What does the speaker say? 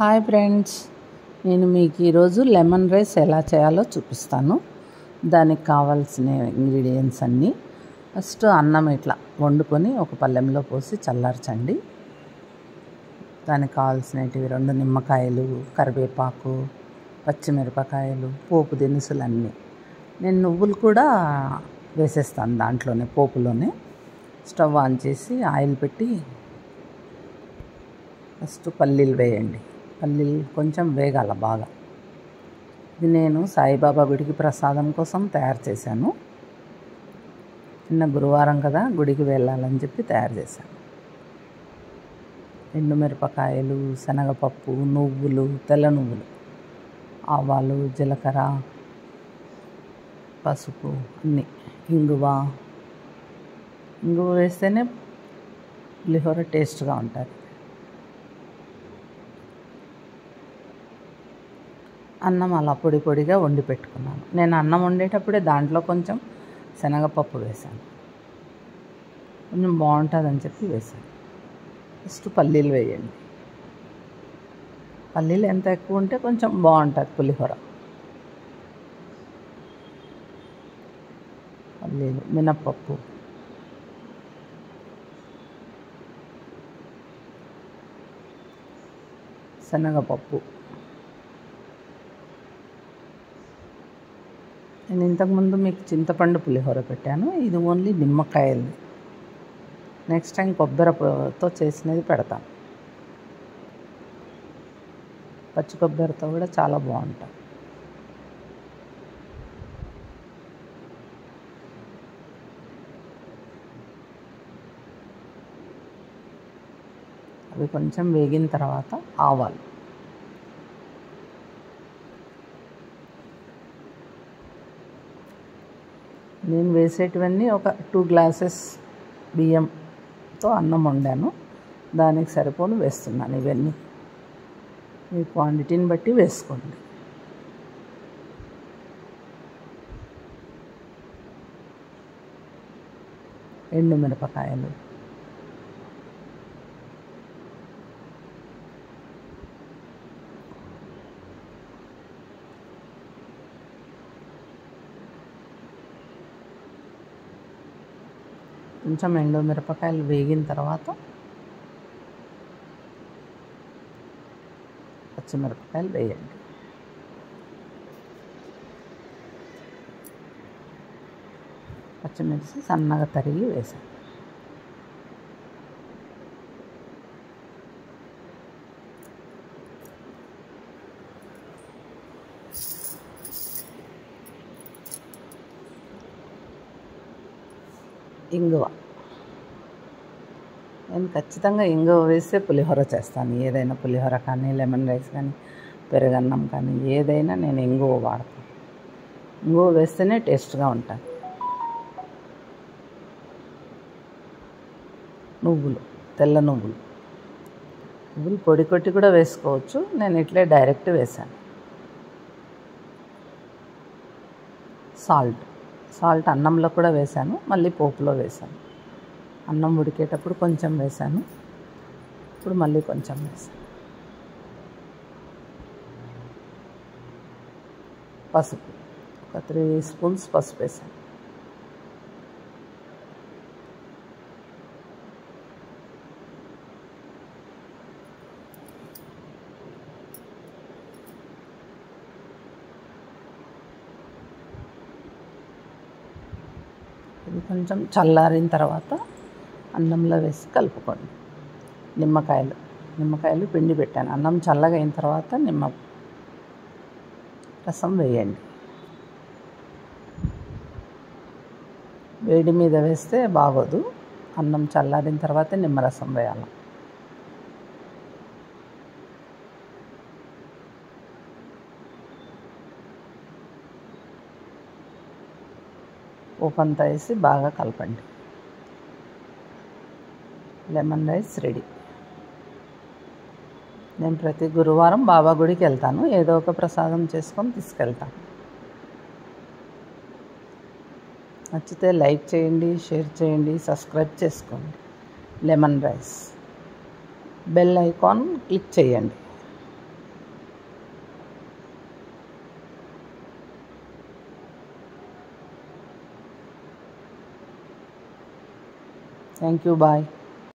Hi friends, నేను మీకు ఈరోజు లెమన్ రైస్ ఎలా చేయాలో చూపిస్తాను. దానికి కావాల్సిన ఇంగ్రీడియంట్స్ అన్నీ. ఫస్ట్ అన్నం ఇట్లా వండుకొని ఒక పళ్ళెంలో పోసి చల్లార్చండి. దానికి కావాల్సినవి 2 నిమ్మకాయలు, కరివేపాకు, పచ్చిమిరపకాయలు, పోపు దినుసులు అన్నీ. నేను నువ్వులు కూడా వేసేస్తాను దాంట్లోనే, పోపులోనే. స్టవ్ ఆన్ చేసి ఆయిల్ పెట్టి ఫస్ట్ పల్లీలు వేయండి. పల్లీలు కొంచెం వేగాల బాగా. ఇది నేను సాయిబాబా గుడికి ప్రసాదం కోసం తయారు చేశాను. చిన్న గురువారం కదా, గుడికి వెళ్ళాలని చెప్పి తయారు చేశాను. ఎండుమిరపకాయలు, శనగపప్పు, నువ్వులు, తెల్ల నువ్వులు, ఆవాలు, జీలకర్ర, పసుపు అన్నీ, ఇంగువ వేస్తేనే పులిహోర టేస్ట్గా ఉంటుంది. అన్నం అలా పొడి పొడిగా వండి పెట్టుకున్నాను. నేను అన్నం వండేటప్పుడే దాంట్లో కొంచెం శనగపప్పు వేశాను, కొంచెం బాగుంటుందని చెప్పి వేశాను. ఫస్ట్ పల్లీలు వేయండి. పల్లీలు ఎంత ఎక్కువ ఉంటే కొంచెం బాగుంటుంది పులిహోర. పల్లీలు, మినప్పప్పు, శనగపప్పు. నేను ఇంతకుముందు మీకు చింతపండు పులిహోర పెట్టాను, ఇది ఓన్లీ నిమ్మకాయలు. నెక్స్ట్ టైం కొబ్బరితో చేసినది పెడతాను. పచ్చి కొబ్బరితో కూడా చాలా బాగుంటుంది. అవి కొంచెం వేగిన తర్వాత ఆవాలు, నేను వేసేటివన్నీ ఒక 2 గ్లాసెస్ బియ్యంతో అన్నం వండాను, దానికి సరిపోను వేస్తున్నాను. ఇవన్నీ మీ క్వాంటిటీని బట్టి వేసుకోండి. ఎండుమిరపకాయలు, కొంచెం ఎండుమిరపకాయలు వేగిన తర్వాత పచ్చిమిరపకాయలు వేయండి. పచ్చిమిర్చి సన్నగా తరిగి వేసాను. ఇంగువ, నేను ఖచ్చితంగా ఇంగువ వేస్తే పులిహోర చేస్తాను. ఏదైనా పులిహోర కానీ, లెమన్ రైస్ కానీ, పెరుగన్నం కానీ, ఏదైనా నేను ఇంగువ వాడతాను. ఇంగువ వేస్తేనే టేస్ట్గా ఉంటుంది. నువ్వులు, తెల్ల నువ్వులు పొడి కొట్టి కూడా వేసుకోవచ్చు, నేను ఇట్లే డైరెక్ట్ వేసాను. సాల్ట్ అన్నంలో కూడా వేసాను, మళ్ళీ పోపులో వేసాను. అన్నం ఉడికేటప్పుడు కొంచెం వేసాను, ఇప్పుడు మళ్ళీ కొంచెం వేసాను. పసుపు, ఒక 3 స్పూన్స్ పసుపు వేసాను. ఇది కొంచెం చల్లారిన తర్వాత అన్నంలో వేసి కలుపుకోండి. నిమ్మకాయలు పిండి పెట్టాను. అన్నం చల్లగా అయిన తర్వాత నిమ్మ రసం వేయండి. వేడి మీద వేస్తే బాగోదు, అన్నం చల్లారిన తర్వాత నిమ్మరసం వేయాలి. ఉప్పంతా వేసి బాగా కలపండి. Lemon rice ready. నేను ప్రతి గురువారం బాబా గుడికి వెళ్తాను, ఏదో ఒక ప్రసాదం చేసుకొని తీసుకెళ్తాను. నచ్చితే లైక్ చేయండి, షేర్ చేయండి, సబ్స్క్రైబ్ చేసుకోండి. Lemon rice bell icon click చేయండి. Thank you, bye.